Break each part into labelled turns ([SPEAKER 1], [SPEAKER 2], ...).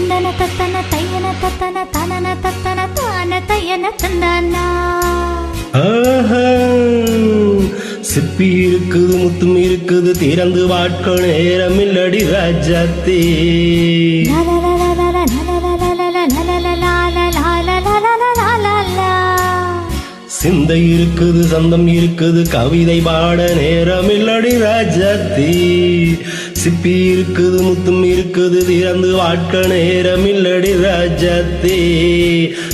[SPEAKER 1] தந்தன தத்தன தையன தத்தன தனன தத்தன தான தையன தந்தானா.
[SPEAKER 2] சிப்பி இருக்குது முத்தும் இருக்குது திறந்து வாட்க நேரம் இல்லடி ராஜாத்தே. சிந்தை இருக்குது சந்தம் இருக்குது கவிதை பாட நேரம் இல்லடி ராஜாத்தே. சிப்பி இருக்குது முத்தும் இருக்குது திறந்து வாட்க நேரம் இல்லடி ராஜாத்தே.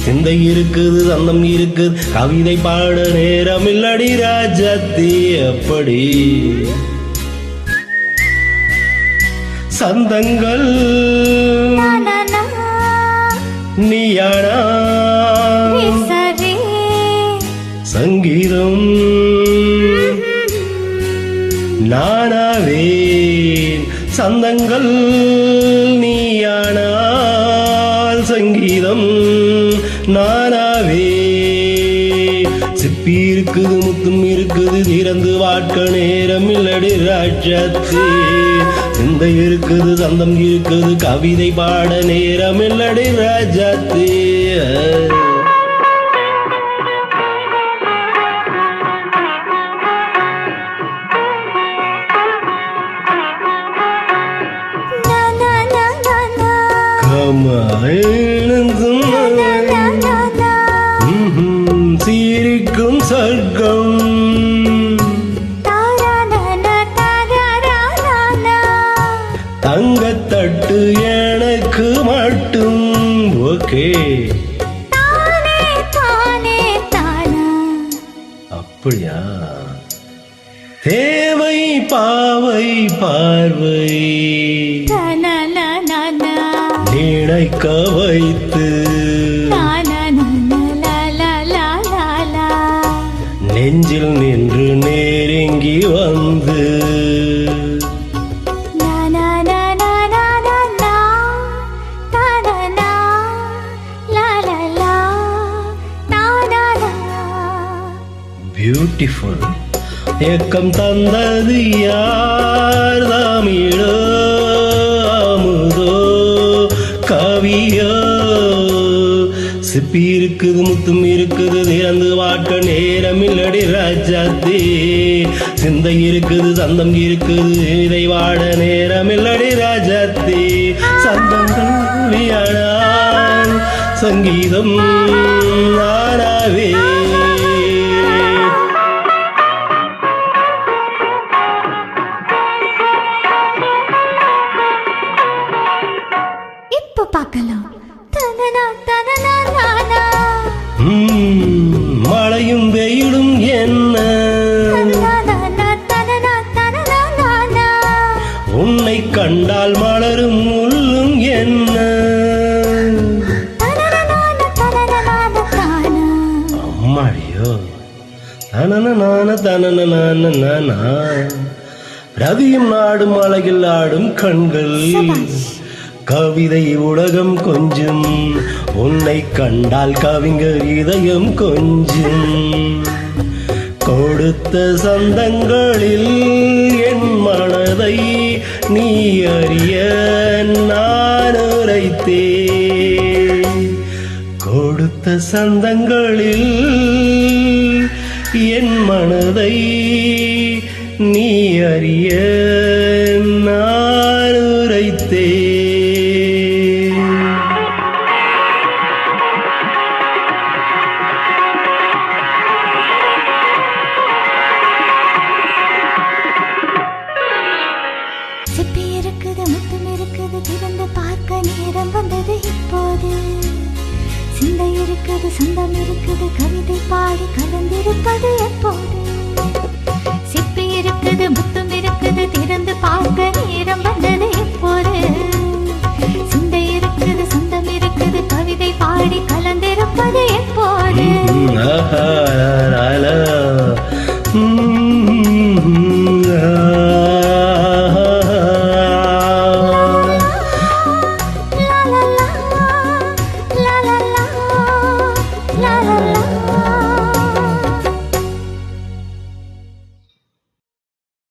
[SPEAKER 2] சிந்தை இருக்குது சந்தம் இருக்குது கவிதை பாட நேரம் இல்லடி ராஜாத்தே. அப்படி சந்தங்கள் நீயானா சங்கீதம் நானாவேன். சந்தங்கள் நீயானால் சங்கீதம் நானாவே. சிப்பி இருக்குது முத்தும் இருக்குது திறந்து வாட்க நேரம் இல்லடி ராஜாத்தே. சிந்தை இருக்குது சந்தம் இருக்குது கவிதை பாட நேரம் இல்லடி ராஜாத்தே. சீரிக்கும் சொர்க்கம் தங்கத்தட்டு எனக்கு மட்டும். ஓகே அப்படியா? தேவை பாவை பார்வை நினைக்க வைத்து நெஞ்சில் நின்று நெருங்கி வந்து பியூட்டிஃபுல். ஏக்கம் தந்தது யார் தாமிடோ அமுதோ கவியோ. சிப்பி இருக்குது முத்தும் இருக்குது திறந்து வாட்க நேரம் இல்லடி ராஜாத்தே. சிந்தை இருக்குது சந்தம் இருக்குது இதை வாட நேரம் இல்லடி ராஜாத்தே. சந்தங்கள் வியாழான் சங்கீதம் நானாவே.
[SPEAKER 1] இப்போ பார்க்கலாம்.
[SPEAKER 2] மழையும் வெயிலும் என்ன உன்னை கண்டால் மலரும் முள்ளும் என்ன. அம்மாடியோ தனன தனன. ரவியும் நாடும் அழகில் ஆடும் கண்கள் கவிதை உலகம் கொஞ்சம் உன்னை கண்டால் கவிஞர் இதயம் கொஞ்சம். கொடுத்த சந்தங்களில் என் மனதை நீ அறிய நான் உரைத்தேன். கொடுத்த சந்தங்களில் என் மனதை நீ அறிய நான் உரைத்தேன்.
[SPEAKER 1] சிப்பி இருக்குது முத்தும் இருக்குது திறந்து பார்க்க நேரம் வந்தது இப்போது. சிந்தை இருக்குது சந்தம் இருக்குது கவிதை பாடி கலந்திருப்பது எப்போது. சிப்பி இருக்குது முத்தும் இருக்குது திறந்து பார்க்க நேரம் வந்தது எப்போது. சிந்தை இருக்குது சந்தம் இருக்குது கவிதை பாடி கலந்திருப்பது எப்போது.